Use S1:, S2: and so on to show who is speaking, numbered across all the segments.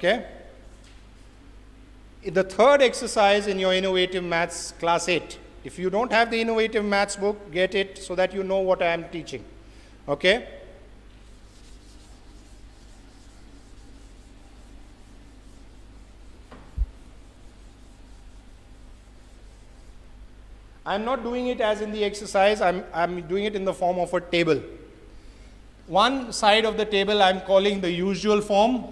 S1: Okay? The third exercise in your Innovative Maths Class 8. If you don't have the Innovative Maths book, get it so that you know what I am teaching. Okay? I'm not doing it as in the exercise, I'm doing it in the form of a table. One side of the table I'm calling the usual form,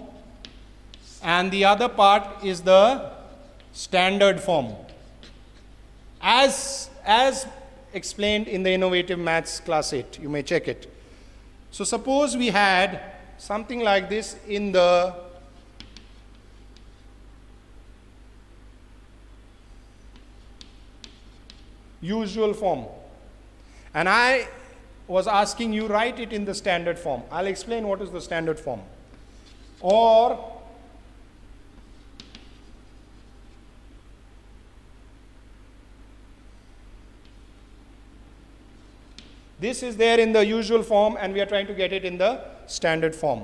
S1: and the other part is the standard form. As explained in the Innovative Maths Class 8, you may check it. So suppose we had something like this in the usual form, and I was asking you write it in the standard form. I'll explain what is the standard form. Or this is there in the usual form and we are trying to get it in the standard form.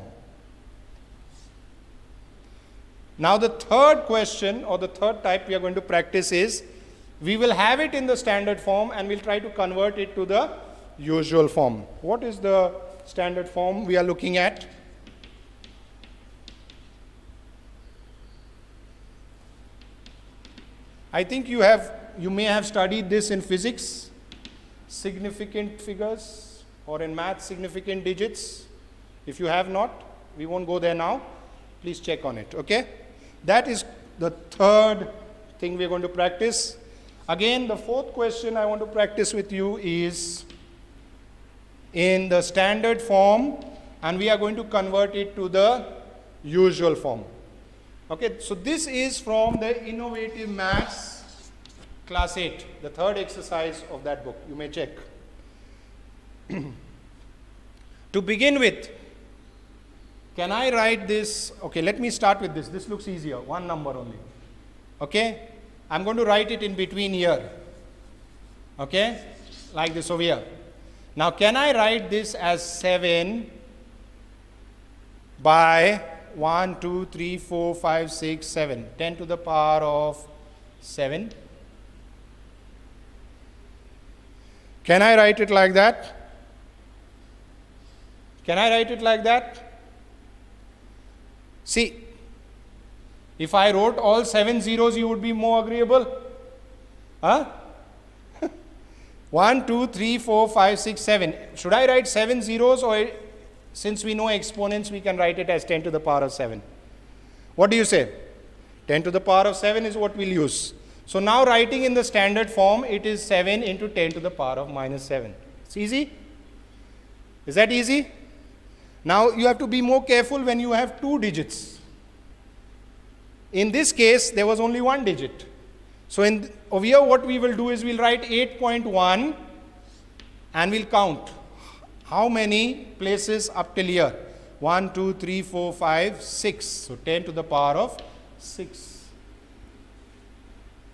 S1: Now the third question or the third type we are going to practice is, we will have it in the standard form and we'll try to convert it to the usual form. What is the standard form we are looking at? I think you may have studied this in physics, significant figures, or in math, significant digits. If you have not, we won't go there now. Please check on it, okay? That is the third thing we're going to practice. Again, the fourth question I want to practice with you is in the standard form, and we are going to convert it to the usual form. Okay, so this is from the Innovative Maths Class 8, the third exercise of that book. You may check. To begin with, can I write this? Okay, let me start with this. This looks easier, one number only. Okay? I'm going to write it in between here, okay, like this over here. Now, can I write this as 7 by 1, 2, 3, 4, 5, 6, 7, 10 to the power of 7? Can I write it like that? Can I write it like that? See, if I wrote all 7 zeros, you would be more agreeable. Huh? 1, 2, 3, 4, 5, 6, 7. Should I write 7 zeros, or since we know exponents, we can write it as 10 to the power of 7? What do you say? 10 to the power of 7 is what we'll use. So now writing in the standard form, it is 7 into 10 to the power of minus 7. It's easy? Is that easy? Now you have to be more careful when you have 2 digits. In this case, there was only 1 digit. So over here, what we will do is we'll write 8.1 and we'll count how many places up till here. 1, 2, 3, 4, 5, 6. So 10 to the power of 6.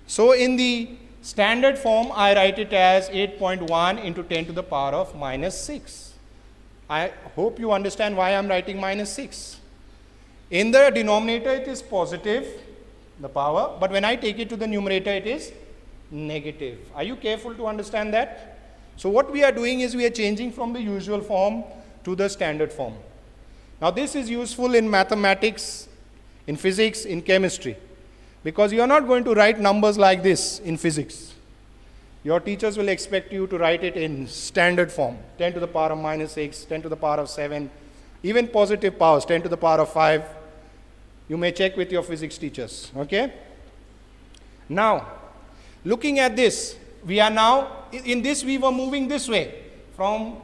S1: So in the standard form, I write it as 8.1 into 10 to the power of minus 6. I hope you understand why I'm writing minus 6. In the denominator, it is positive, the power, but when I take it to the numerator, it is negative. Are you careful to understand that? So what we are doing is we are changing from the usual form to the standard form. Now this is useful in mathematics, in physics, in chemistry, because you are not going to write numbers like this in physics. Your teachers will expect you to write it in standard form, 10 to the power of minus 6, 10 to the power of 7, even positive powers, 10 to the power of 5. You may check with your physics teachers, okay? Now, looking at this, we are now, in this we were moving this way, from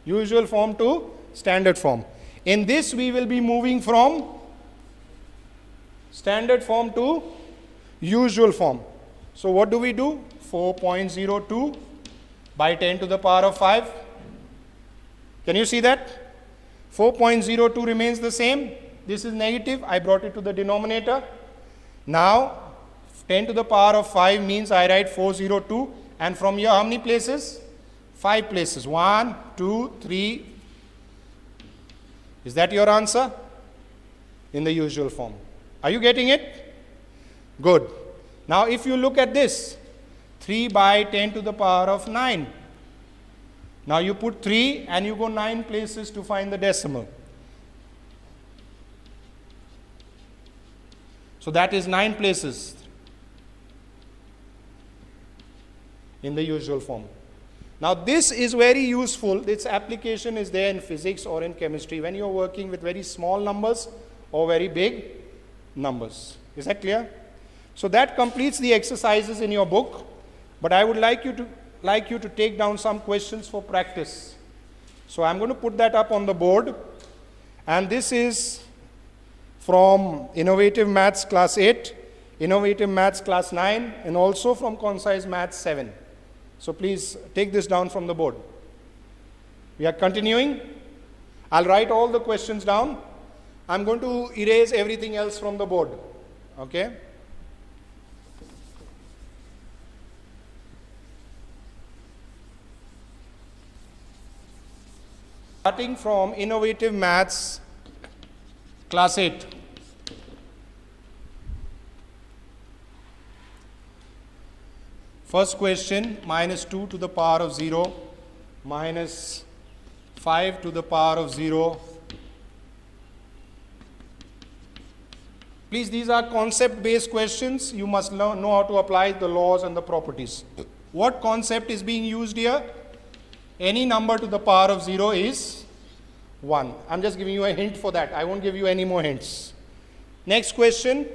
S1: usual form to standard form. In this we will be moving from standard form to usual form. So what do we do? 4.02 by 10 to the power of 5. Can you see that? 4.02 remains the same. This is negative. I brought it to the denominator. Now, 10 to the power of 5 means I write 402. And from here, how many places? 5 places. 1, 2, 3. Is that your answer? In the usual form. Are you getting it? Good. Now if you look at this, 3 by 10 to the power of 9. Now you put 3 and you go 9 places to find the decimal. So that is 9 places in the usual form. Now this is very useful. Its application is there in physics or in chemistry when you are working with very small numbers or very big numbers. Is that clear? So that completes the exercises in your book, but I would like you to take down some questions for practice. So I'm going to put that up on the board, and this is from Innovative Maths Class 8, Innovative Maths Class 9, and also from Concise Maths 7. So please take this down from the board. We are continuing. I'll write all the questions down. I'm going to erase everything else from the board. Okay? Starting from Innovative Maths Class 8. First question, minus 2 to the power of 0, minus 5 to the power of 0. Please, these are concept-based questions. You must know how to apply the laws and the properties. What concept is being used here? Any number to the power of 0 is 1. I'm just giving you a hint for that. I won't give you any more hints. Next question.